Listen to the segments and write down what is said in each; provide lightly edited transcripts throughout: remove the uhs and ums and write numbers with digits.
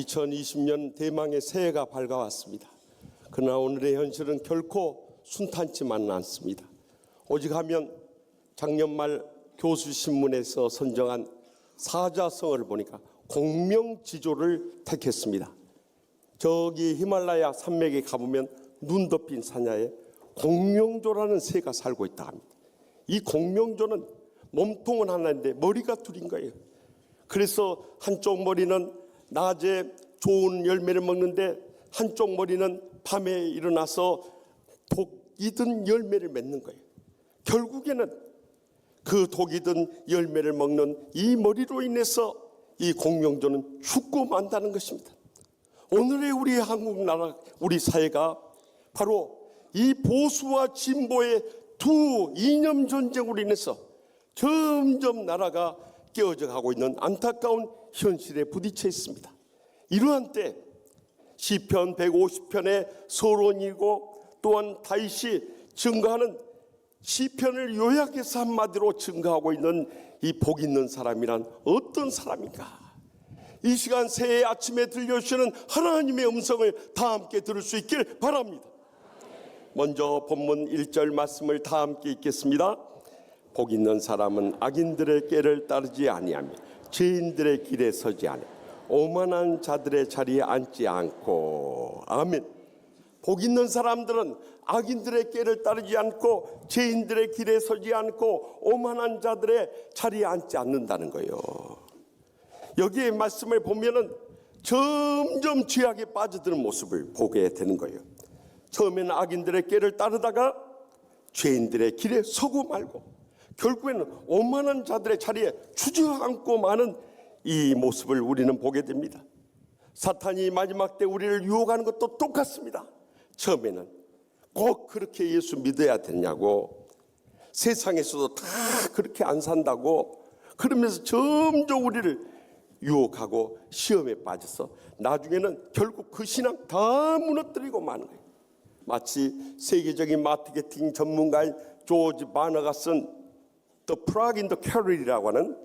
2020년 대망의 새해가 밝아왔습니다. 그러나 오늘의 현실은 결코 순탄치만은 않습니다. 오직 하면 작년 말 교수신문에서 선정한 사자성어를 보니까 공명지조를 택했습니다. 저기 히말라야 산맥에 가보면 눈 덮인 산야에 공명조라는 새가 살고 있다 합니다. 이 공명조는 몸통은 하나인데 머리가 둘인 거예요. 그래서 한쪽 머리는 낮에 좋은 열매를 먹는데 한쪽 머리는 밤에 일어나서 독이 든 열매를 맺는 거예요. 결국에는 그 독이 든 열매를 먹는 이 머리로 인해서 이 공명조는 죽고 만다는 것입니다. 오늘의 우리 한국 나라, 우리 사회가 바로 이 보수와 진보의 두 이념 전쟁으로 인해서 점점 나라가 깨어져 가고 있는 안타까운 현실에 부딪혀 있습니다. 이러한 때 시편 150편의 서론이고 또한 다윗이 증거하는 시편을 요약해서 한마디로 증거하고 있는 이 복 있는 사람이란 어떤 사람인가? 이 시간 새해 아침에 들려주시는 하나님의 음성을 다 함께 들을 수 있길 바랍니다. 먼저 본문 1절 말씀을 다 함께 읽겠습니다. 복 있는 사람은 악인들의 꾀를 따르지 아니하며 죄인들의 길에 서지 아니하며 오만한 자들의 자리에 앉지 않고. 아멘. 복 있는 사람들은 악인들의 꾀를 따르지 않고 죄인들의 길에 서지 않고 오만한 자들의 자리에 앉지 않는다는 거예요. 여기에 말씀을 보면은 점점 죄악에 빠져드는 모습을 보게 되는 거예요. 처음에는 악인들의 꾀를 따르다가 죄인들의 길에 서고 말고 결국에는 오만한 자들의 자리에 주저앉고 마는 이 모습을 우리는 보게 됩니다. 사탄이 마지막 때 우리를 유혹하는 것도 똑같습니다. 처음에는 꼭 그렇게 예수 믿어야 되냐고, 세상에서도 다 그렇게 안 산다고 그러면서 점점 우리를 유혹하고 시험에 빠져서 나중에는 결국 그 신앙 다 무너뜨리고 마는 거예요. 마치 세계적인 마케팅 전문가인 조지 바너가 쓴 The Frog in the Carrot이라고 하는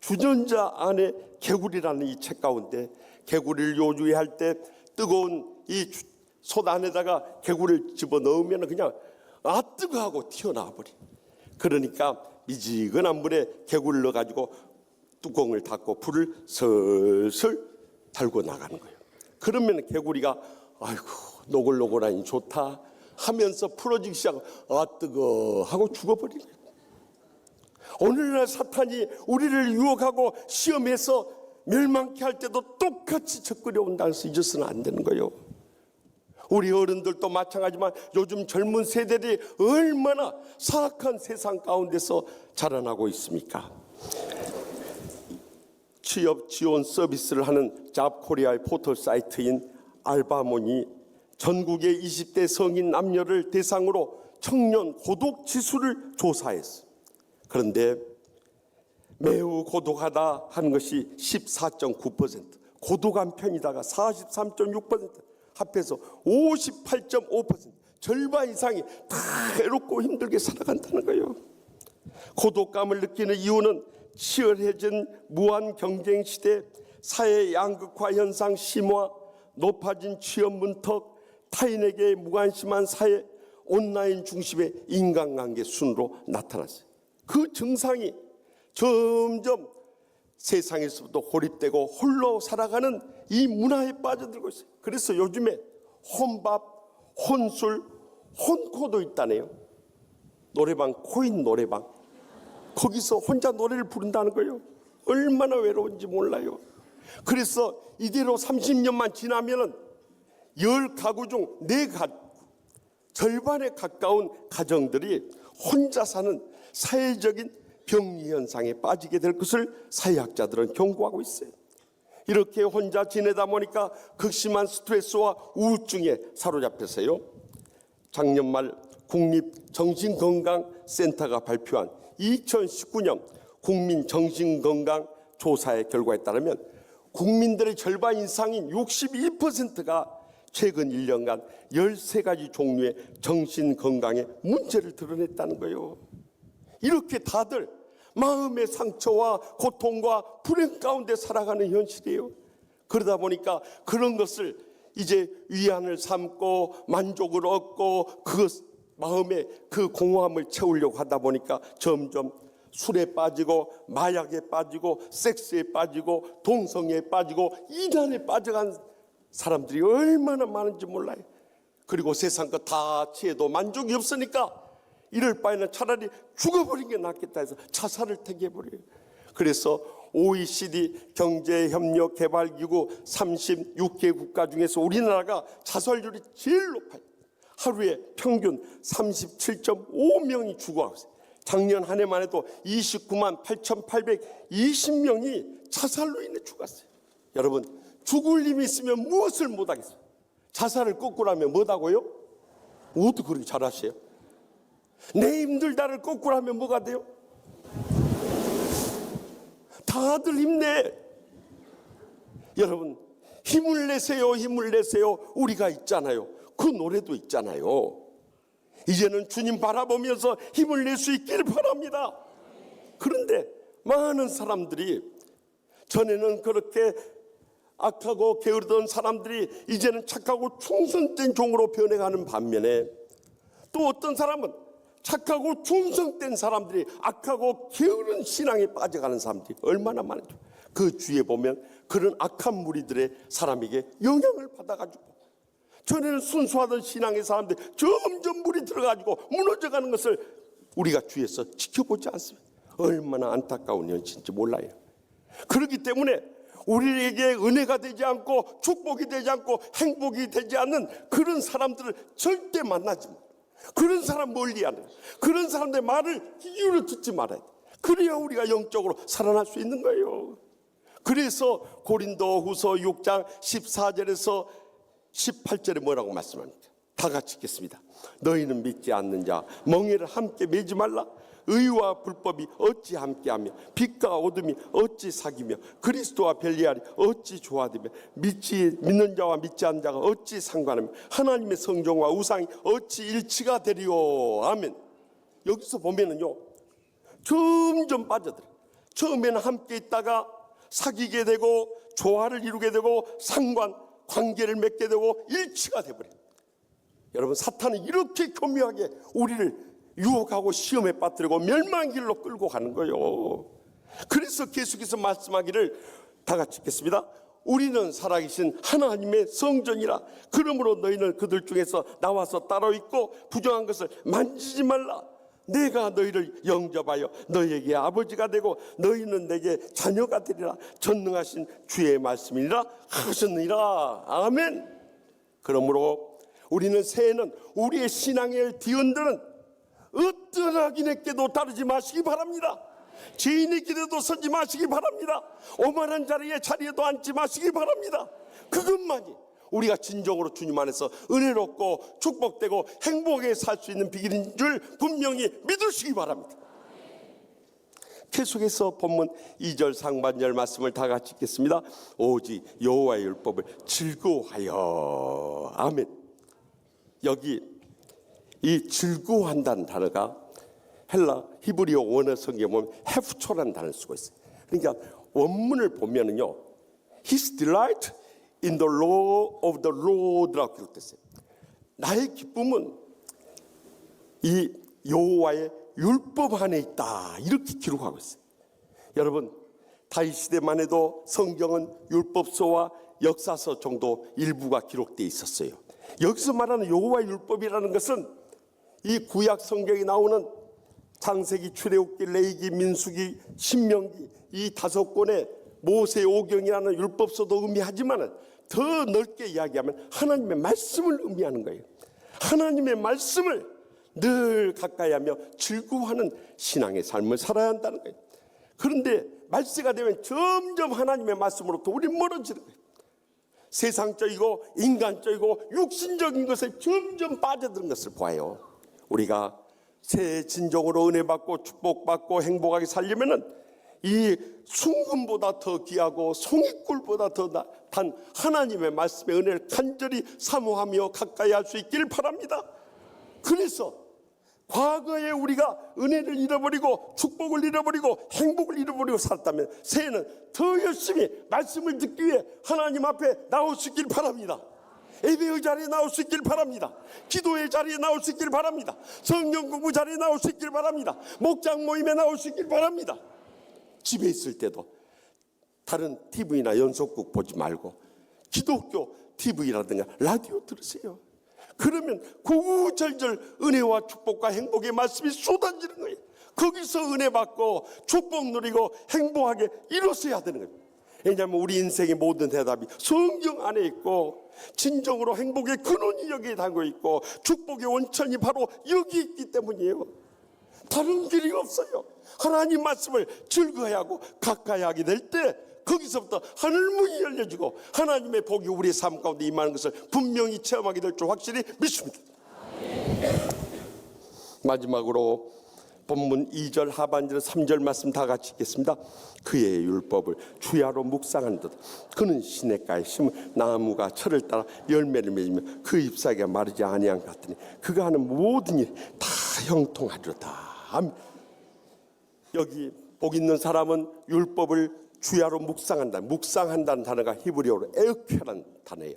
주전자 안에 개구리라는 이 책 가운데 개구리를 요리할 때 뜨거운 이 솥 안에다가 개구리를 집어넣으면 그냥 뜨거 하고 튀어나와 버려. 그러니까 미지근한 물에 개구리를 넣어가지고 뚜껑을 닫고 불을 슬슬 달고 나가는 거예요. 그러면 개구리가 아이고 노골노골하니 좋다 하면서 풀어지기 시작하고 뜨거 하고 죽어버리는 거예요. 오늘날 사탄이 우리를 유혹하고 시험해서 멸망케 할 때도 똑같이 접근해 온다고 해서 잊어서는 안 되는 거예요. 우리 어른들도 마찬가지지만 요즘 젊은 세대들이 얼마나 사악한 세상 가운데서 자라나고 있습니까? 취업 지원 서비스를 하는 잡코리아의 포털 사이트인 알바몬이 전국의 20대 성인 남녀를 대상으로 청년 고독 지수를 조사했어요. 그런데 매우 고독하다 하는 것이 14.9%, 고독한 편이다가 43.6%, 합해서 58.5%, 절반 이상이 다 외롭고 힘들게 살아간다는 거예요. 고독감을 느끼는 이유는 치열해진 무한 경쟁 시대, 사회 양극화 현상 심화, 높아진 취업 문턱, 타인에게 무관심한 사회, 온라인 중심의 인간관계 순으로 나타났어요. 그 증상이 점점 세상에서부터 고립되고 홀로 살아가는 이 문화에 빠져들고 있어요. 그래서 요즘에 혼밥, 혼술, 혼코도 있다네요. 노래방, 코인 노래방. 거기서 혼자 노래를 부른다는 거예요. 얼마나 외로운지 몰라요. 그래서 이대로 30년만 지나면은 10가구 중 4가구, 절반에 가까운 가정들이 혼자 사는 사회적인 병리 현상에 빠지게 될 것을 사회학자들은 경고하고 있어요. 이렇게 혼자 지내다 보니까 극심한 스트레스와 우울증에 사로잡혀서요. 작년 말 국립정신건강센터가 발표한 2019년 국민정신건강조사의 결과에 따르면 국민들의 절반 이상인 62%가 최근 1년간 13가지 종류의 정신건강에 문제를 드러냈다는 거예요. 이렇게 다들 마음의 상처와 고통과 불행 가운데 살아가는 현실이에요. 그러다 보니까 그런 것을 이제 위안을 삼고 만족을 얻고 그 마음에 그 공허함을 채우려고 하다 보니까 점점 술에 빠지고 마약에 빠지고 섹스에 빠지고 동성애에 빠지고 이단에 빠져간 사람들이 얼마나 많은지 몰라요. 그리고 세상 거 다 취해도 만족이 없으니까 이럴 바에는 차라리 죽어버린 게 낫겠다 해서 자살을 택해버려요. 그래서 OECD 경제협력개발기구 36개 국가 중에서 우리나라가 자살률이 제일 높아요. 하루에 평균 37.5명이 죽어가고 있어요. 작년 한 해만 해도 29만 8,820명이 자살로 인해 죽었어요. 여러분, 죽을 힘이 있으면 무엇을 못하겠어요? 자살을 거꾸로 하면 뭐다고요? 어떻게 그렇게 잘하세요? 내 힘들다를 거꾸로 하면 뭐가 돼요? 다들 힘내. 여러분, 힘을 내세요, 힘을 내세요. 우리가 있잖아요. 그 노래도 있잖아요. 이제는 주님 바라보면서 힘을 낼 수 있기를 바랍니다. 그런데 많은 사람들이, 전에는 그렇게 악하고 게으르던 사람들이 이제는 착하고 충성된 종으로 변해가는 반면에, 또 어떤 사람은 착하고 충성된 사람들이 악하고 게으른 신앙에 빠져가는 사람들이 얼마나 많은지. 그 주위에 보면 그런 악한 무리들의 사람에게 영향을 받아가지고, 전에는 순수하던 신앙의 사람들이 점점 물이 들어가지고 무너져가는 것을 우리가 주위에서 지켜보지 않습니다. 얼마나 안타까운 현실인지 몰라요. 그렇기 때문에 우리에게 은혜가 되지 않고 축복이 되지 않고 행복이 되지 않는 그런 사람들을 절대 만나지 마. 그런 사람 멀리하는, 그런 사람들의 말을 귀로 듣지 말아야 돼. 그래야 우리가 영적으로 살아날 수 있는 거예요. 그래서 고린도후서 6장 14절에서 18절에 뭐라고 말씀합니까? 다 같이 읽겠습니다. 너희는 믿지 않는 자 멍에를 함께 매지 말라. 의와 불법이 어찌 함께하며 빛과 어둠이 어찌 사귀며 그리스도와 별리하리 어찌 조화되며 믿는 자와 믿지 않는 자가 어찌 상관하며 하나님의 성정과 우상이 어찌 일치가 되리요. 아멘. 여기서 보면은요, 점점 빠져들어요. 처음에는 함께 있다가 사귀게 되고 조화를 이루게 되고 관계를 맺게 되고 일치가 돼버려요. 여러분, 사탄은 이렇게 교묘하게 우리를 유혹하고 시험에 빠뜨리고 멸망의 길로 끌고 가는 거예요. 그래서 계속해서 말씀하기를 다 같이 읽겠습니다. 우리는 살아계신 하나님의 성전이라. 그러므로 너희는 그들 중에서 나와서 따로 있고 부정한 것을 만지지 말라. 내가 너희를 영접하여 너희에게 아버지가 되고 너희는 내게 자녀가 되리라. 전능하신 주의 말씀이니라 하셨느니라. 아멘. 그러므로 우리는 새해는 우리의 신앙을 뒤흔드는 어떤 악인에게도 따르지 마시기 바랍니다. 죄인의 길에도 서지 마시기 바랍니다. 오만한 자리에도 앉지 마시기 바랍니다. 그것만이 우리가 진정으로 주님 안에서 은혜롭고 축복되고 행복하게 살 수 있는 비결인 줄 분명히 믿으시기 바랍니다. 계속해서 본문 2절 상반절 말씀을 다 같이 읽겠습니다. 오직 여호와의 율법을 즐거워하여. 아멘. 여기 이 즐거워한다는 단어가 헬라 히브리어 원어 성경에 보면 헤프초라는 단어를 쓰고 있어요. 그러니까 원문을 보면은요, His delight in the law of the Lord라고 기록됐어요. 나의 기쁨은 이 여호와의 율법 안에 있다, 이렇게 기록하고 있어요. 여러분, 다윗 시대만 해도 성경은 율법서와 역사서 정도 일부가 기록되어 있었어요. 여기서 말하는 여호와의 율법이라는 것은 이 구약 성경에 나오는 창세기, 출애굽기, 레위기, 민수기, 신명기 이 5권의 모세 오경이라는 율법서도 의미하지만 더 넓게 이야기하면 하나님의 말씀을 의미하는 거예요. 하나님의 말씀을 늘 가까이 하며 즐거워하는 신앙의 삶을 살아야 한다는 거예요. 그런데 말세가 되면 점점 하나님의 말씀으로부터 우리 멀어지는 거예요. 세상적이고 인간적이고 육신적인 것에 점점 빠져드는 것을 보아요. 우리가 새해 진정으로 은혜 받고 축복받고 행복하게 살려면은 이 순금보다 더 귀하고 송이꿀보다 더 단 하나님의 말씀의 은혜를 간절히 사모하며 가까이 할 수 있기를 바랍니다. 그래서 과거에 우리가 은혜를 잃어버리고 축복을 잃어버리고 행복을 잃어버리고 살았다면 새해는 더 열심히 말씀을 듣기 위해 하나님 앞에 나올 수 있길 바랍니다. 예배의 자리에 나올 수 있길 바랍니다. 기도의 자리에 나올 수 있길 바랍니다. 성경 공부 자리에 나올 수 있길 바랍니다. 목장 모임에 나올 수 있길 바랍니다. 집에 있을 때도 다른 TV나 연속극 보지 말고 기독교 TV라든가 라디오 들으세요. 그러면 구구절절 은혜와 축복과 행복의 말씀이 쏟아지는 거예요. 거기서 은혜 받고 축복 누리고 행복하게 이루어야 되는 거예요. 왜냐하면 우리 인생의 모든 대답이 성경 안에 있고 진정으로 행복의 근원이 여기에 담겨 있고 축복의 원천이 바로 여기 있기 때문이에요. 다른 길이 없어요. 하나님 말씀을 즐거워하고 가까이 하게 될 때 거기서부터 하늘문이 열려지고 하나님의 복이 우리의 삶 가운데 임하는 것을 분명히 체험하게 될 줄 확실히 믿습니다. 마지막으로 본문 2절 하반절 3절 말씀 다 같이 읽겠습니다. 그의 율법을 주야로 묵상한 듯 그는 시냇가에 심은 나무가 철을 따라 열매를 맺으며 그 잎사귀가 마르지 아니한 것 같으니 그가 하는 모든 일이 다 형통하리로다. 여기 복 있는 사람은 율법을 주야로 묵상한다. 묵상한다는 단어가 히브리어로 에으케라는 단어예요.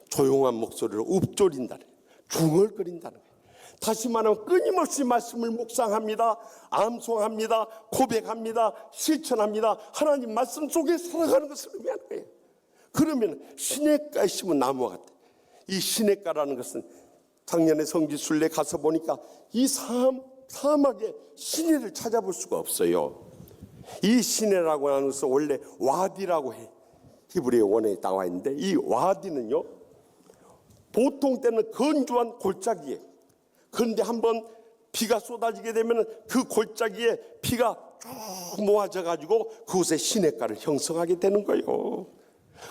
조용한 목소리로 읊조린다는, 중얼거린다는 거예요. 다시 말하면 끊임없이 말씀을 묵상합니다. 암송합니다. 고백합니다. 실천합니다. 하나님 말씀 속에 살아가는 것을 의미하는 거예요. 그러면 시냇가에 심은 나무와 같아. 이 시냇가라는 것은 작년에 성지순례 가서 보니까 이 사막에 시내를 찾아볼 수가 없어요. 이 시내라고 하는 것은 원래 와디라고 해. 히브리어 원어에 나와 있는데 이 와디는요 보통 때는 건조한 골짜기에, 그런데 한번 비가 쏟아지게 되면 그 골짜기에 비가 쭉 모아져 가지고 그곳에 시냇가를 형성하게 되는 거예요.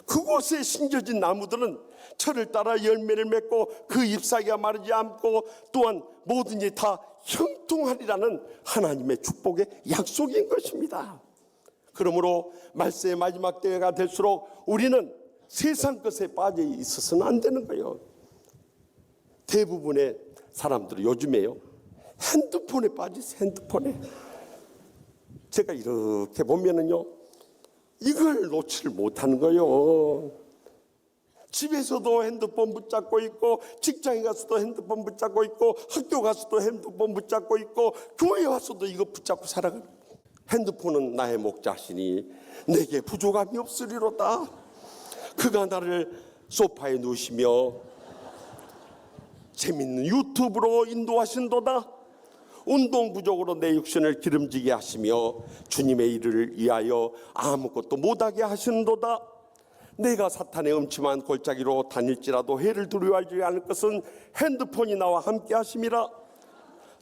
그곳에 심겨진 나무들은 철을 따라 열매를 맺고 그 잎사귀가 마르지 않고 또한 모든 일이 다 형통하리라는 하나님의 축복의 약속인 것입니다. 그러므로 말세의 마지막 때가 될수록 우리는 세상 것에 빠져 있어서는 안 되는 거예요. 대부분의 사람들은 요즘에요 핸드폰에 빠져 있어요. 핸드폰에. 제가 이렇게 보면은요 이걸 놓지를 못하는 거예요. 집에서도 핸드폰 붙잡고 있고 직장에 가서도 핸드폰 붙잡고 있고 학교 가서도 핸드폰 붙잡고 있고 교회 와서도 이거 붙잡고 살아가는 거예요. 핸드폰은 나의 목자시니 내게 부족함이 없으리로다. 그가 나를 소파에 누우시며 재밌는 유튜브로 인도하신도다. 운동 부족으로 내 육신을 기름지게 하시며 주님의 일을 위하여 아무것도 못하게 하시는도다. 내가 사탄의 음침한 골짜기로 다닐지라도 해를 두려워하지 않을 것은 핸드폰이 나와 함께 하심이라.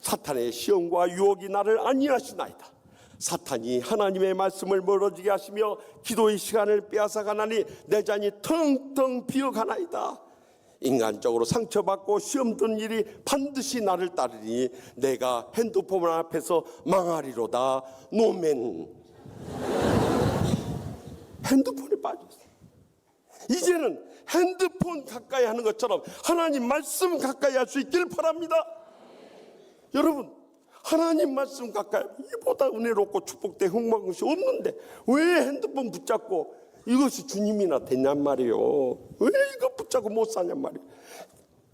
사탄의 시험과 유혹이 나를 안위하시나이다. 사탄이 하나님의 말씀을 멀어지게 하시며 기도의 시간을 빼앗아가나니 내 잔이 텅텅 비어가나이다. 인간적으로 상처받고 시험 든 일이 반드시 나를 따르니 내가 핸드폰 앞에서 망하리로다. 노멘. 핸드폰에 빠졌어. 이제는 핸드폰 가까이 하는 것처럼 하나님 말씀 가까이 할 수 있길 바랍니다. 여러분 하나님 말씀 가까이 이보다 은혜롭고 축복된 흥망한 것이 없는데 왜 핸드폰 붙잡고 이것이 주님이나 되냔 말이에요. 왜 이거 붙잡고 못 사냔 말이에요.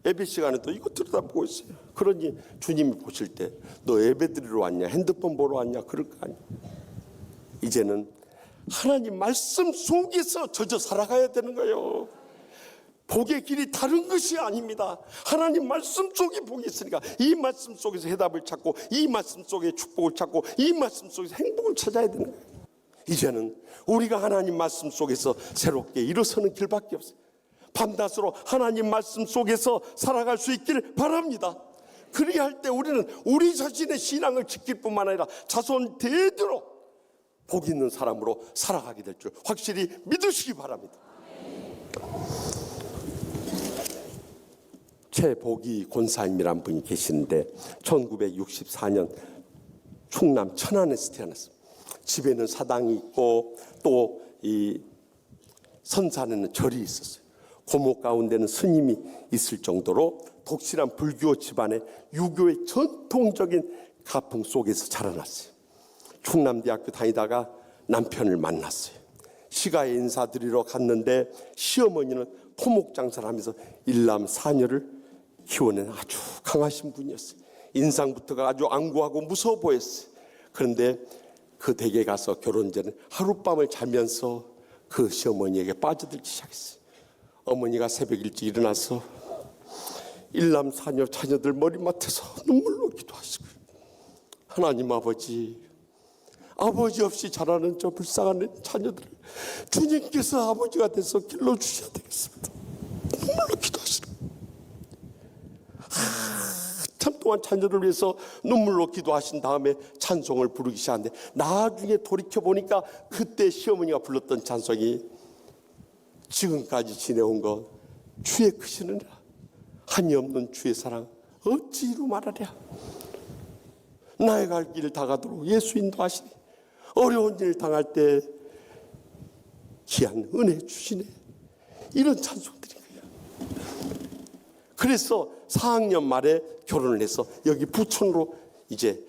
예배 시간에 또 이거 들여다보고 있어요. 그러니 주님이 보실 때 너 예배 드리러 왔냐 핸드폰 보러 왔냐 그럴 거 아니에요. 이제는 하나님 말씀 속에서 젖어 살아가야 되는 거예요. 복의 길이 다른 것이 아닙니다. 하나님 말씀 속에 복이 있으니까 이 말씀 속에서 해답을 찾고 이 말씀 속에 축복을 찾고 이 말씀 속에서 행복을 찾아야 되는 거예요. 이제는 우리가 하나님 말씀 속에서 새롭게 일어서는 길밖에 없어요. 밤낮으로 하나님 말씀 속에서 살아갈 수 있기를 바랍니다. 그리할 때 우리는 우리 자신의 신앙을 지킬 뿐만 아니라 자손 대대로 복 있는 사람으로 살아가게 될 줄 확실히 믿으시기 바랍니다. 최복이 권사님이란 분이 계시는데 1964년 충남 천안에서 태어났습니다. 집에는 사당이 있고 또 이 선산에는 절이 있었어요. 고목 가운데는 스님이 있을 정도로 독실한 불교 집안의 유교의 전통적인 가풍 속에서 자라났어요. 충남대학교 다니다가 남편을 만났어요. 시가에 인사드리러 갔는데 시어머니는 토목 장사를 하면서 일남 사녀를 키워낸 아주 강하신 분이었어요. 인상부터가 아주 안구하고 무서워 보였어요. 그런데 그 댁에 가서 결혼 전에 하룻밤을 자면서 그 시어머니에게 빠져들기 시작했어요. 어머니가 새벽 일찍 일어나서 일남 사녀 자녀들 머리맡에서 눈물로 기도하시고, 하나님 아버지 없이 자라는 저 불쌍한 자녀들을 주님께서 아버지가 돼서 길러주셔야 되겠습니다. 눈물로 기도하시는, 한참 동안 자녀를 위해서 눈물로 기도하신 다음에 찬송을 부르기 시작하는데, 나중에 돌이켜보니까 그때 시어머니가 불렀던 찬송이 지금까지 지내온 것 주의 크시느니라, 한이 없는 주의 사랑 어찌 이루 말하랴. 나의 갈 길 다가도록 예수 인도하시니, 어려운 일 당할 때 귀한 은혜 주시네. 이런 찬송들인 거예요. 그래서 4학년 말에 결혼을 해서 여기 부천으로 이제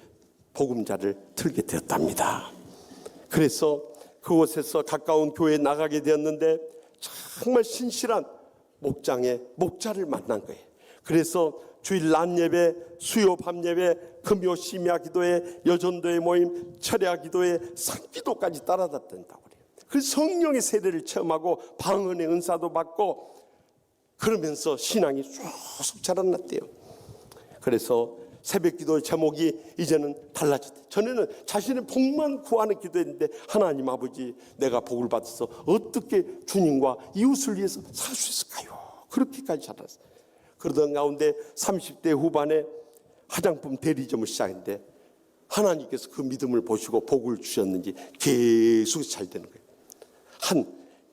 복음자를 틀게 되었답니다. 그래서 그곳에서 가까운 교회에 나가게 되었는데 정말 신실한 목장의 목자를 만난 거예요. 그래서 주일 낮 예배, 수요 밤 예배, 금요 심야 기도회, 여전도의 모임, 철야 기도회, 상기도까지 따라다녔다고 그래요. 그래서 성령의 세례를 체험하고 방언의 은사도 받고 그러면서 신앙이 쑥쑥 자라났대요. 그래서 새벽 기도의 제목이 이제는 달라졌대요. 전에는 자신의 복만 구하는 기도했는데, 하나님 아버지 내가 복을 받아서 어떻게 주님과 이웃을 위해서 살 수 있을까요? 그렇게까지 자랐어요. 그러던 가운데 30대 후반에 화장품 대리점을 시작했는데 하나님께서 그 믿음을 보시고 복을 주셨는지 계속 잘 되는 거예요.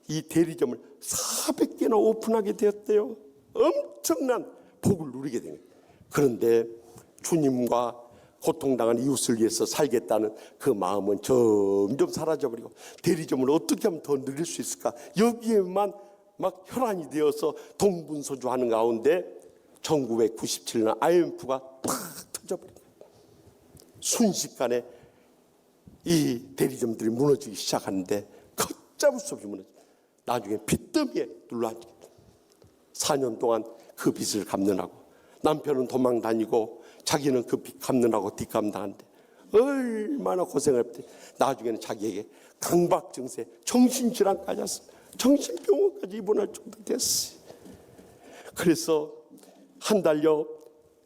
이 대리점을 400개나 오픈하게 되었대요. 엄청난 복을 누리게 된 거예요. 그런데 주님과 고통당한 이웃을 위해서 살겠다는 그 마음은 점점 사라져버리고, 대리점을 어떻게 하면 더 늘릴 수 있을까, 여기에만 막 혈안이 되어서 동분서주하는 가운데 1997년 IMF가 탁 터져버립니다. 순식간에 이 대리점들이 무너지기 시작하는데 걷잡을 수 없이 무너져요. 나중에 빚더미에 눌러앉게 됩니다. 4년 동안 그 빚을 갚느라고 남편은 도망 다니고 자기는 그 빚 갚느라고 뒷감당하는데 얼마나 고생을 했대. 나중에는 자기에게 강박 증세, 정신질환까지 왔어요. 정신병원까지 입원할 정도 됐어요. 그래서 한 달여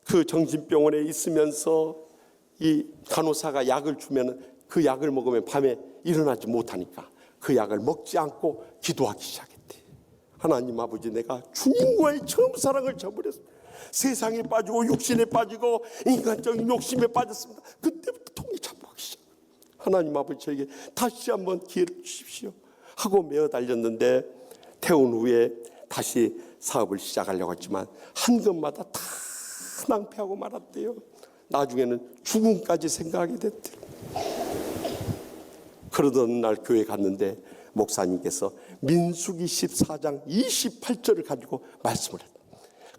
그 정신병원에 있으면서 이 간호사가 약을 주면 그 약을 먹으면 밤에 일어나지 못하니까 그 약을 먹지 않고 기도하기 시작했대. 하나님 아버지, 내가 주님과의 처음 사랑을 저버렸습니다. 세상에 빠지고 육신에 빠지고 인간적인 욕심에 빠졌습니다. 그때부터 통이 잡히기 시작. 하나님 아버지, 저에게 다시 한번 기회를 주십시오 하고 메어 달렸는데, 태운 후에 다시 사업을 시작하려고 했지만 한 것마다 다 낭패하고 말았대요. 나중에는 죽음까지 생각하게 됐대요. 그러던 날 교회 갔는데 목사님께서 민수기 14장 28절을 가지고 말씀을 했다.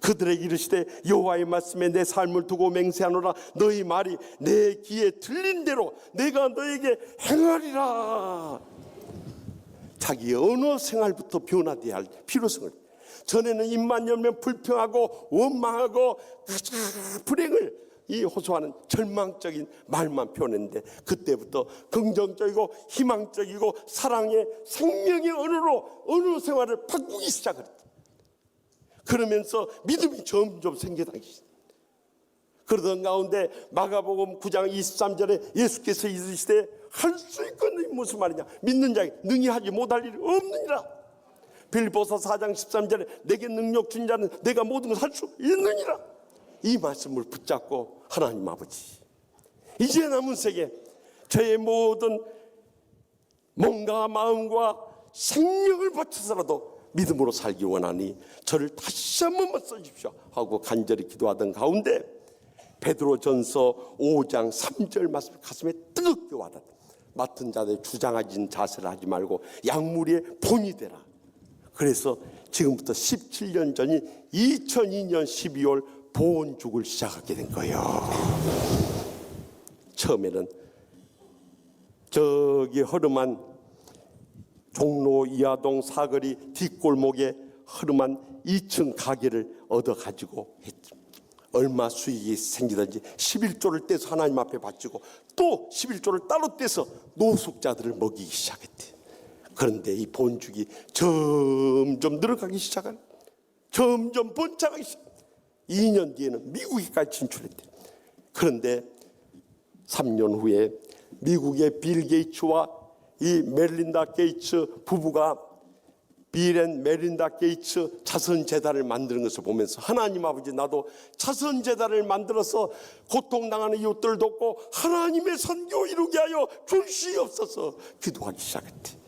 그들에게 이르시되 여호와의 말씀에 내 삶을 두고 맹세하노라. 너희 말이 내 귀에 들린 대로 내가 너에게 행하리라. 자기의 언어 생활부터 변화되어야 할 필요성을, 전에는 입만 열면 불평하고 원망하고 불행을 호소하는 절망적인 말만 표현했는데, 그때부터 긍정적이고 희망적이고 사랑의 생명의 언어로 생활을 바꾸기 시작했다. 그러면서 믿음이 점점 생겨나기 시작. 그러던 가운데 마가복음 9장 23절에 예수께서 이르시되 할 수 있거든. 무슨 말이냐? 믿는 자에게 능히 하지 못할 일이 없느니라. 빌보서 4장 13절에 내게 능력 준 자는 내가 모든 것을 할 수 있느니라. 이 말씀을 붙잡고, 하나님 아버지, 이제 남은 세계 저의 모든 몸과 마음과 생명을 바쳐서라도 믿음으로 살기 원하니 저를 다시 한 번만 써주십시오 하고 간절히 기도하던 가운데 베드로전서 5장 3절 말씀이 가슴에 뜨겁게 와닿다. 맡은 자들 주장하진 자세를 하지 말고 약물의 본이 되라. 그래서 지금부터 17년 전인 2002년 12월 보온죽을 시작하게 된 거예요. 처음에는 저기 허름한 종로 이하동 사거리 뒷골목에 허름한 2층 가게를 얻어가지고 했죠. 얼마 수익이 생기든지 11조를 떼서 하나님 앞에 바치고 또 11조를 따로 떼서 노숙자들을 먹이기 시작했대. 그런데 이 본죽이 점점 늘어가기 시작한, 점점 번창하기 시작. 2년 뒤에는 미국에까지 진출했대. 그런데 3년 후에 미국의 빌 게이츠와 이 메릴린다 게이츠 부부가 빌 앤 메릴린다 게이츠 자선재단을 만드는 것을 보면서 하나님 아버지, 나도 자선재단을 만들어서 고통당하는 이웃들을 돕고 하나님의 선교 이루게 하여 주시옵소서 기도하기 시작했대.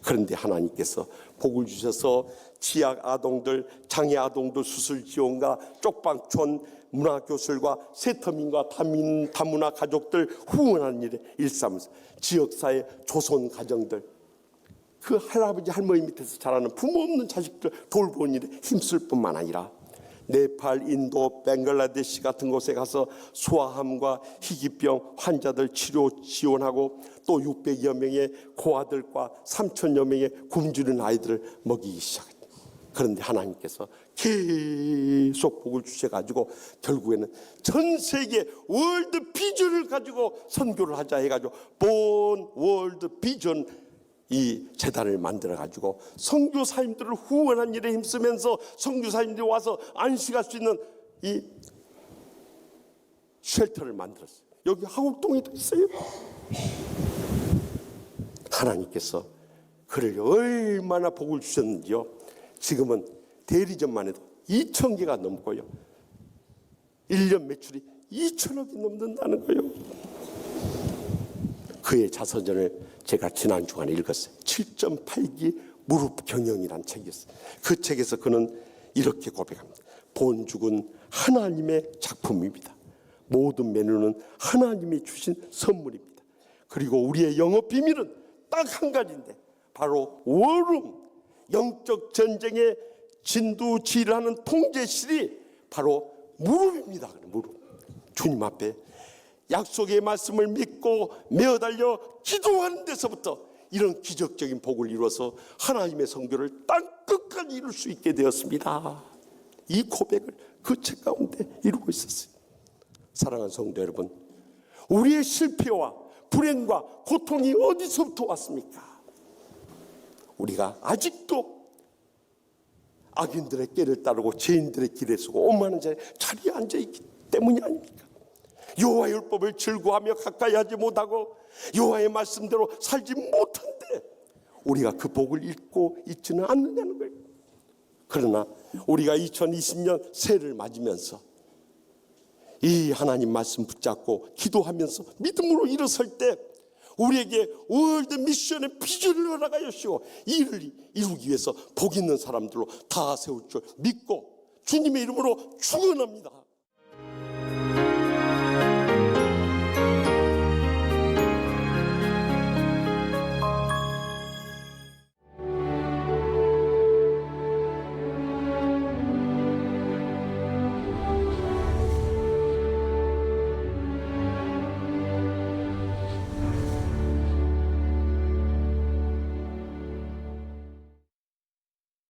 그런데 하나님께서 복을 주셔서 취약 아동들, 장애 아동들 수술 지원과 쪽방촌 문화교실과 세터민과 다문화 가족들 후원하는 일에 일삼으면서 지역사회 조선 가정들, 그 할아버지 할머니 밑에서 자라는 부모 없는 자식들 돌보는 일에 힘쓸 뿐만 아니라 네팔, 인도, 벵글라데시 같은 곳에 가서 소아암과 희귀병 환자들 치료 지원하고 또 600여 명의 고아들과 3천여 명의 굶주린 아이들을 먹이기 시작했다. 그런데 하나님께서 계속 복을 주셔가지고 결국에는 전 세계 월드 비전을 가지고 선교를 하자 해가지고 본 월드 비전 이 재단을 만들어가지고 선교사님들을 후원한 일에 힘쓰면서 선교사님들이 와서 안식할 수 있는 이 쉘터를 만들었어요. 여기 하곡동에도 있어요. 하나님께서 그를 얼마나 복을 주셨는지요. 지금은 대리점만 해도 2,000개가 넘고요. 1년 매출이 2천억이 넘는다는 거예요. 그의 자서전을 제가 지난 주간에 읽었어요. 7.8기 무릎 경영이라는 책이었어요. 그 책에서 그는 이렇게 고백합니다. 본죽은 하나님의 작품입니다. 모든 메뉴는 하나님이 주신 선물입니다. 그리고 우리의 영업 비밀은 딱 한 가지인데 바로 워룸, 영적 전쟁의 진두지휘하는 통제실이 바로 무릎입니다. 무릎. 주님 앞에 약속의 말씀을 믿고 메어달려 기도하는 데서부터 이런 기적적인 복을 이루어서 하나님의 선교를 땅 끝까지 이룰 수 있게 되었습니다. 이 고백을 그 책 가운데 이루고 있었어요. 사랑하는 성도 여러분, 우리의 실패와 불행과 고통이 어디서부터 왔습니까? 우리가 아직도 악인들의 꾀를 따르고 죄인들의 길에 서고 오만한 자리에 앉아있기 때문이 아닙니까? 여호와의 율법을 즐거워하며 가까이 하지 못하고 여호와의 말씀대로 살지 못한데 우리가 그 복을 잊고 있지는 않느냐는 거예요. 그러나 우리가 2020년 새해를 맞으면서 이 하나님 말씀 붙잡고 기도하면서 믿음으로 일어설 때 우리에게 월드 미션의 비전을 허락하여 주시고 이를 이루기 위해서 복 있는 사람들로 다 세울 줄 믿고 주님의 이름으로 축원합니다.